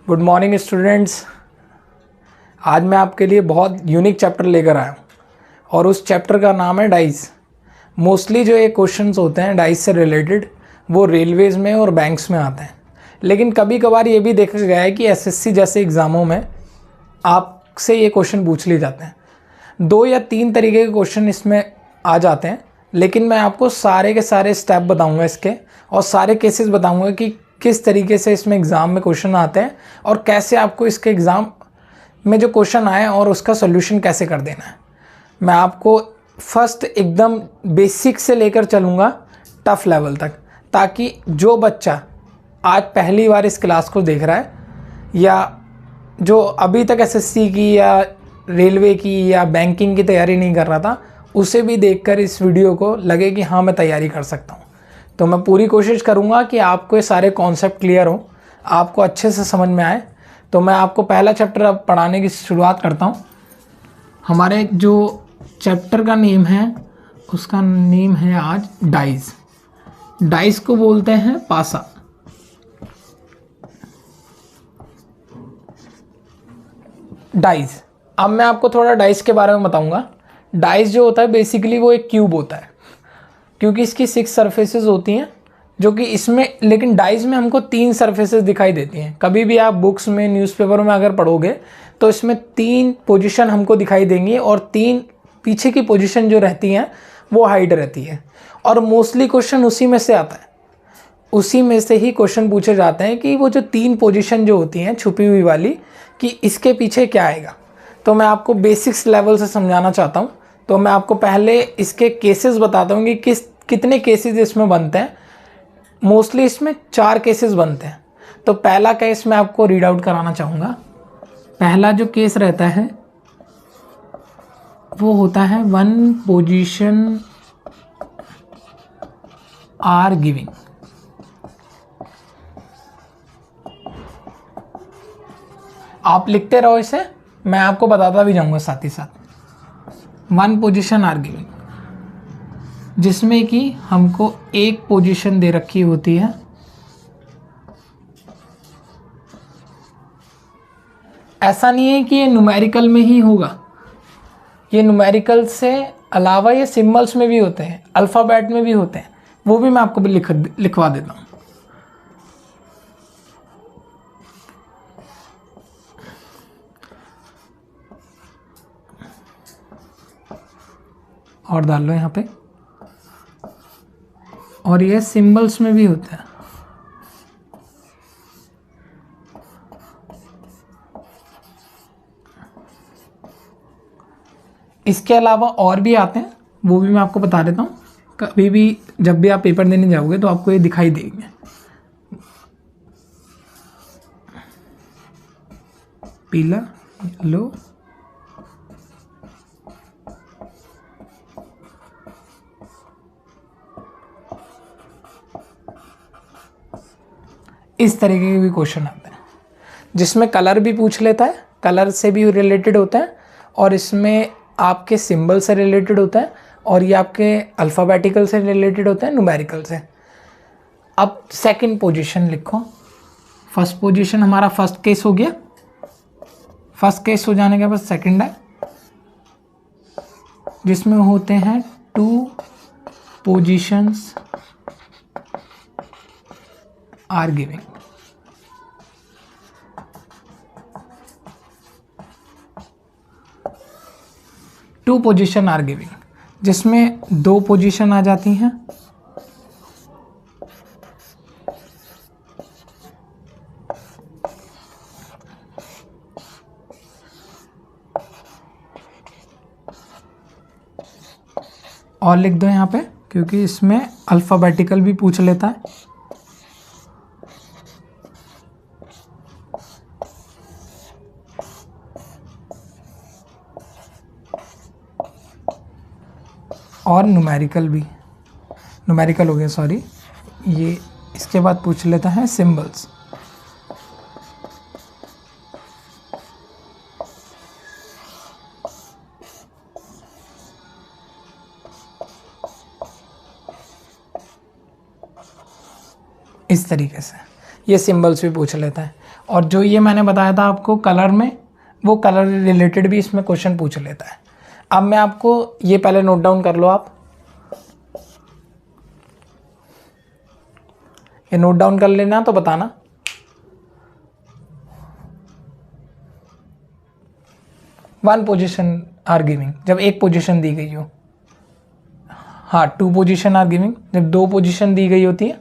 Good morning students. आज मैं आपके लिए बहुत यूनिक चैप्टर लेकर आया हूँ और उस चैप्टर का नाम है डाइस। मोस्टली जो ये क्वेश्चंस होते हैं डाइस से रिलेटेड वो रेलवेज़ में और बैंक्स में आते हैं, लेकिन कभी कभार ये भी देखा गया है कि एसएससी जैसे एग्ज़ामों में आपसे ये क्वेश्चन पूछ लिए जाते हैं। 2 या 3 तरीके के क्वेश्चन इसमें आ जाते हैं, लेकिन मैं आपको सारे के सारे स्टेप बताऊंगा इसके और सारे केसेस बताऊंगा कि किस तरीके से इसमें एग्ज़ाम में क्वेश्चन आते हैं और कैसे आपको इसके एग्ज़ाम में जो क्वेश्चन आए और उसका सोल्यूशन कैसे कर देना है। मैं आपको फर्स्ट एकदम बेसिक से लेकर चलूँगा टफ़ लेवल तक, ताकि जो बच्चा आज पहली बार इस क्लास को देख रहा है या जो अभी तक एसएससी की या रेलवे की या बैंकिंग की तैयारी नहीं कर रहा था, उसे भी देखकर इस वीडियो को लगे कि हाँ मैं तैयारी कर सकता हूँ। तो मैं पूरी कोशिश करूँगा कि आपको ये सारे कॉन्सेप्ट क्लियर हो, आपको अच्छे से समझ में आए। तो मैं आपको पहला चैप्टर अब पढ़ाने की शुरुआत करता हूँ। हमारे जो चैप्टर का नेम है उसका नेम है आज डाइस। डाइस को बोलते हैं पासा। डाइस, अब मैं आपको थोड़ा डाइस के बारे में बताऊंगा। डाइस जो होता है बेसिकली वो एक क्यूब होता है, क्योंकि इसकी 6 सरफेसेस होती हैं जो कि इसमें, लेकिन डाइस में हमको 3 सरफेसेस दिखाई देती हैं। कभी भी आप बुक्स में न्यूज़पेपर में अगर पढ़ोगे तो इसमें 3 पोजीशन हमको दिखाई देंगी और 3 पीछे की पोजीशन जो रहती हैं वो हाइड रहती है। और मोस्टली क्वेश्चन उसी में से आता है, उसी में से ही क्वेश्चन पूछे जाते हैं कि वो जो 3 पोजीशन जो होती हैं छुपी हुई वाली, कि इसके पीछे क्या आएगा। तो मैं आपको बेसिक्स लेवल से समझाना चाहता हूँ। तो मैं आपको पहले इसके केसेस बताता हूँ कि कितने केसेस इसमें बनते हैं। मोस्टली इसमें 4 केसेस बनते हैं। तो पहला केस मैं आपको रीड आउट कराना चाहूँगा। पहला जो केस रहता है वो होता है 1 पोजीशन आर गिविंग। आप लिखते रहो इसे, मैं आपको बताता भी जाऊंगा साथ ही साथ। 1 पोजीशन आर गिविंग, जिसमें कि हमको एक पोजीशन दे रखी होती है। ऐसा नहीं है कि ये न्यूमेरिकल में ही होगा, ये न्यूमेरिकल से अलावा ये सिंबल्स में भी होते हैं, अल्फ़ाबेट में भी होते हैं। वो भी मैं आपको भी लिखवा देता हूँ। और डाल लो यहाँ पे। और ये सिंबल्स में भी होता है। इसके अलावा और भी आते हैं, वो भी मैं आपको बता देता हूँ। कभी भी जब भी आप पेपर देने जाओगे तो आपको ये दिखाई देंगे। पीला, येलो, इस तरीके के भी क्वेश्चन आते हैं, जिसमें कलर भी पूछ लेता है, कलर से भी रिलेटेड होता है, और इसमें आपके सिंबल से रिलेटेड होता है, और ये आपके अल्फ़ाबेटिकल से रिलेटेड होता है, न्यूमेरिकल से। अब सेकंड पोजीशन लिखो। फर्स्ट पोजीशन हमारा फर्स्ट केस हो गया। फर्स्ट केस हो जाने के बाद सेकंड है, जिसमें होते हैं 2 positions are giving. Two position are giving, जिसमें 2 पोजीशन आ जाती हैं। और लिख दो यहाँ पे, क्योंकि इसमें अल्फ़ाबेटिकल भी पूछ लेता है। और न्यूमेरिकल भी, न्यूमेरिकल हो गया सॉरी, ये इसके बाद पूछ लेता है सिंबल्स। इस तरीके से ये सिंबल्स भी पूछ लेता है। और जो ये मैंने बताया था आपको कलर में, वो कलर रिलेटेड भी इसमें क्वेश्चन पूछ लेता है। अब मैं आपको ये पहले नोट डाउन कर लो आप, ये नोट डाउन कर लेना तो बताना। वन पोजीशन आर गिविंग, जब एक पोजीशन दी गई हो। हाँ, टू पोजीशन आर गिविंग, जब दो पोजीशन दी गई होती है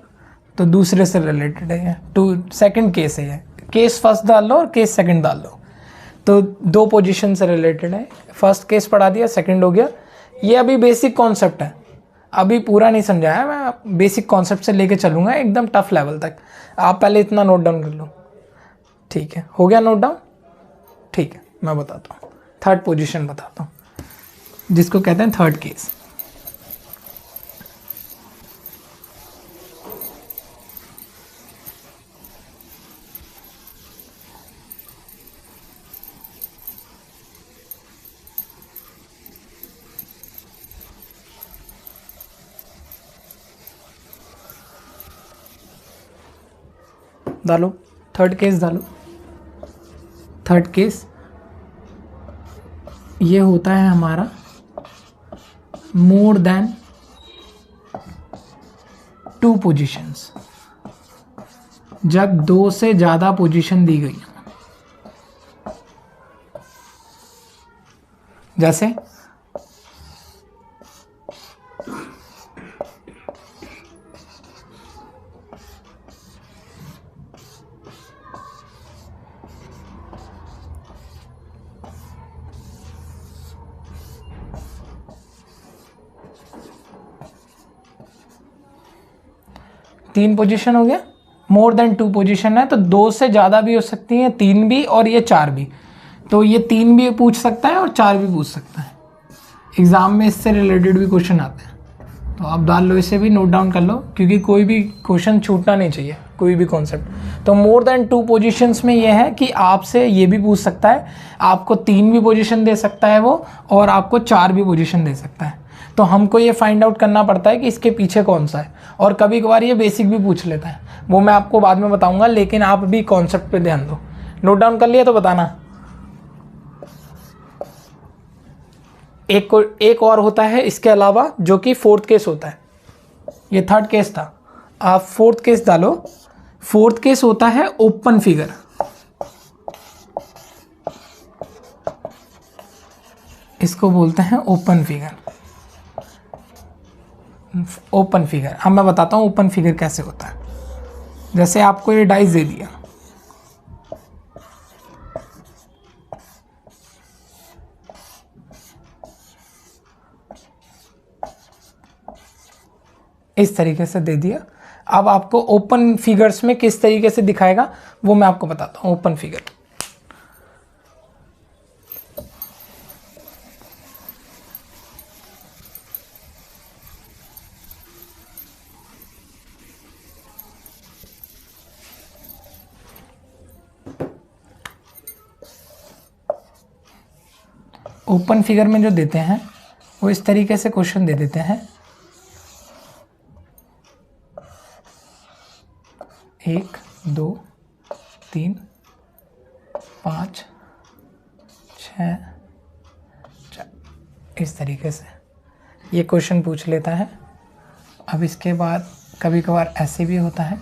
तो दूसरे से रिलेटेड है। टू सेकंड केस है, केस फर्स्ट डाल लो और केस सेकंड डाल लो, तो दो पोजीशन से रिलेटेड है। फर्स्ट केस पढ़ा दिया, सेकंड हो गया। ये अभी बेसिक कॉन्सेप्ट है, अभी पूरा नहीं समझाया, मैं बेसिक कॉन्सेप्ट से लेके चलूँगा एकदम टफ लेवल तक। आप पहले इतना नोट डाउन कर लो, ठीक है? हो गया नोट डाउन? ठीक है, मैं बताता हूँ, थर्ड पोजीशन बताता हूँ, जिसको कहते हैं थर्ड केस। डालो, थर्ड केस डालो। थर्ड केस ये होता है हमारा मोर देन टू पोजीशंस, जब दो से ज़्यादा पोजीशन दी गई। जैसे तीन पोजीशन हो गया, मोर देन टू पोजीशन है तो दो से ज़्यादा भी हो सकती है, तीन भी और ये चार भी। तो ये तीन भी पूछ सकता है और चार भी पूछ सकता है, एग्ज़ाम में इससे रिलेटेड भी क्वेश्चन आते हैं। तो आप डाल लो, इसे भी नोट डाउन कर लो, क्योंकि कोई भी क्वेश्चन छूटना नहीं चाहिए, कोई भी कॉन्सेप्ट। तो मोर देन टू पोजीशंस में ये है कि आपसे ये भी पूछ सकता है, आपको तीन भी पोजीशन दे सकता है वो, और आपको चार भी पोजीशन दे सकता है। तो हमको ये फाइंड आउट करना पड़ता है कि इसके पीछे कौन सा है। और कभी कभार ये बेसिक भी पूछ लेता है, वो मैं आपको बाद में बताऊंगा, लेकिन आप भी कॉन्सेप्ट पे ध्यान दो। नोट डाउन कर लिया तो बताना। एक और होता है इसके अलावा, जो कि फोर्थ केस होता है। ये थर्ड केस था, आप फोर्थ केस डालो। फोर्थ केस होता है ओपन फिगर। इसको बोलते हैं ओपन फिगर। ओपन फिगर, अब मैं बताता हूँ ओपन फिगर कैसे होता है। जैसे आपको ये डाइस दे दिया, इस तरीके से दे दिया। अब आपको ओपन फिगर्स में किस तरीके से दिखाएगा वो मैं आपको बताता हूँ। ओपन फिगर, ओपन फिगर में जो देते हैं वो इस तरीके से क्वेश्चन दे देते हैं। एक, दो, तीन, पाँच, छः, चार, इस तरीके से ये क्वेश्चन पूछ लेता है। अब इसके बाद कभी कभार ऐसे भी होता है,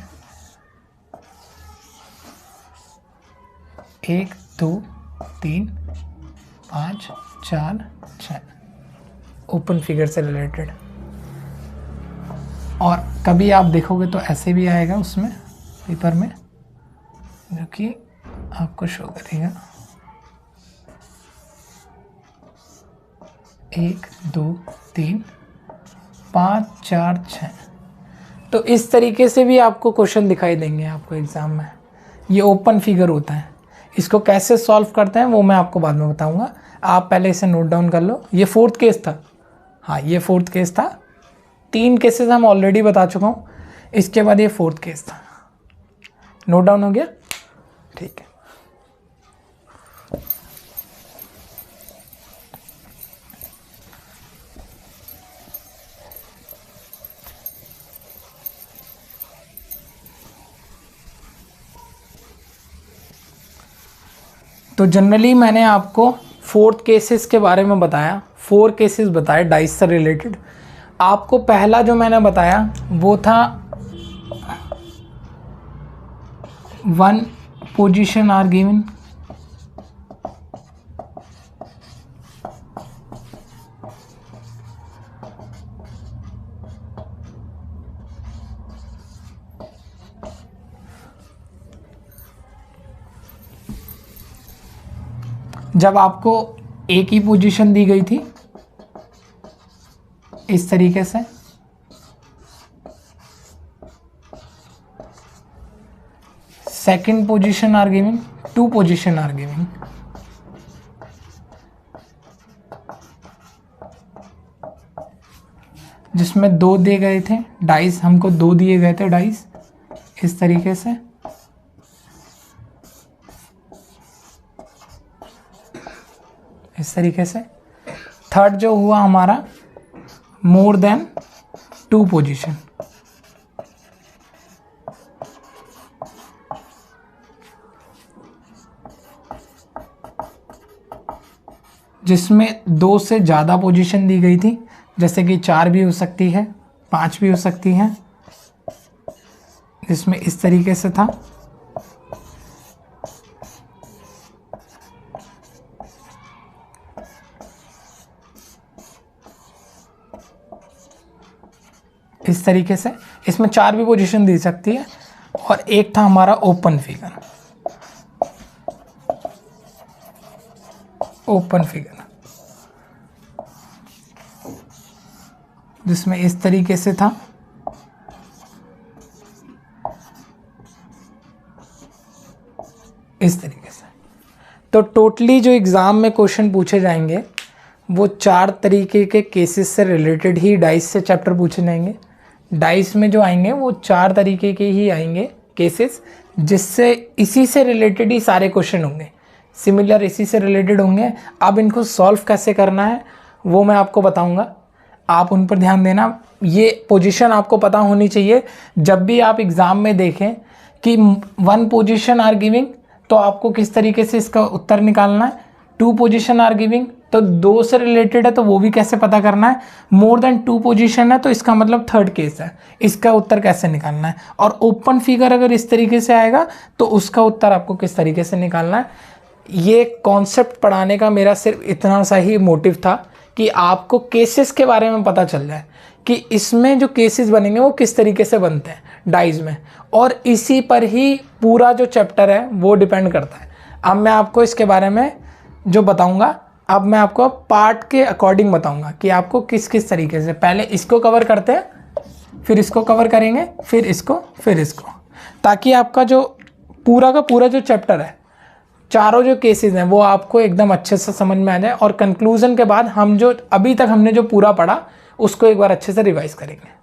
एक, दो, तीन, पाँच, चार, छः, ओपन फिगर से रिलेटेड। और कभी आप देखोगे तो ऐसे भी आएगा उसमें पेपर में, जो कि आपको शो करेगा। एक, दो, तीन, पाँच, चार, छः। तो इस तरीके से भी आपको क्वेश्चन दिखाई देंगे आपको एग्ज़ाम में। ये ओपन फिगर होता है। इसको कैसे सॉल्व करते हैं वो मैं आपको बाद में बताऊंगा। आप पहले इसे नोट डाउन कर लो। ये फोर्थ केस था, हाँ ये फोर्थ केस था। तीन केसेस हम ऑलरेडी बता चुका हूँ, इसके बाद ये फोर्थ केस था। नोट डाउन हो गया? ठीक है। तो जनरली मैंने आपको 4 केसेस के बारे में बताया, 4 केसेस बताए डाइस से रिलेटेड। आपको पहला जो मैंने बताया वो था 1 पोजीशन आर गिवन, जब आपको एक ही पोजीशन दी गई थी इस तरीके से, second position are giving, 2 position are giving, जिसमें 2 दिए गए थे डाइस, हमको 2 दिए गए थे डाइस इस तरीके से। इस तरीके से थर्ड जो हुआ हमारा मोर देन 2 पोजीशन, जिसमें 2 से ज़्यादा पोजीशन दी गई थी, जैसे कि 4 भी हो सकती है, 5 भी हो सकती है, जिसमें इस तरीके से था। इस तरीके से इसमें 4 भी पोजीशन दी सकती है। और एक था हमारा ओपन फिगर, ओपन फिगर जिसमें इस तरीके से था। इस तरीके से तो टोटली जो एग्ज़ाम में क्वेश्चन पूछे जाएंगे वो 4 तरीके के केसेस से रिलेटेड ही डाइस से चैप्टर पूछे जाएंगे। डाइस में जो आएंगे वो 4 तरीके के ही आएंगे केसेस, जिससे इसी से रिलेटेड ही सारे क्वेश्चन होंगे, सिमिलर इसी से रिलेटेड होंगे। अब इनको सॉल्व कैसे करना है वो मैं आपको बताऊंगा, आप उन पर ध्यान देना। ये पोजीशन आपको पता होनी चाहिए। जब भी आप एग्ज़ाम में देखें कि 1 पोजीशन आर गिविंग, तो आपको किस तरीके से इसका उत्तर निकालना है। 2 पोजीशन आर गिविंग, तो 2 से रिलेटेड है तो वो भी कैसे पता करना है। मोर देन 2 पोजीशन है तो इसका मतलब थर्ड केस है, इसका उत्तर कैसे निकालना है। और ओपन फिगर अगर इस तरीके से आएगा तो उसका उत्तर आपको किस तरीके से निकालना है। ये कॉन्सेप्ट पढ़ाने का मेरा सिर्फ इतना सा ही मोटिव था कि आपको केसेस के बारे में पता चल जाए कि इसमें जो केसेस बनेंगे वो किस तरीके से बनते हैं डाइज में, और इसी पर ही पूरा जो चैप्टर है वो डिपेंड करता है। अब मैं आपको इसके बारे में जो बताऊंगा, अब मैं आपको पार्ट के अकॉर्डिंग बताऊंगा कि आपको किस किस तरीके से, पहले इसको कवर करते हैं, फिर इसको कवर करेंगे, फिर इसको, फिर इसको, ताकि आपका जो पूरा का पूरा जो चैप्टर है, चारों जो केसेस हैं वो आपको एकदम अच्छे से समझ में आ जाए। और कंक्लूजन के बाद हम जो अभी तक हमने जो पूरा पढ़ा उसको एक बार अच्छे से रिवाइज करेंगे।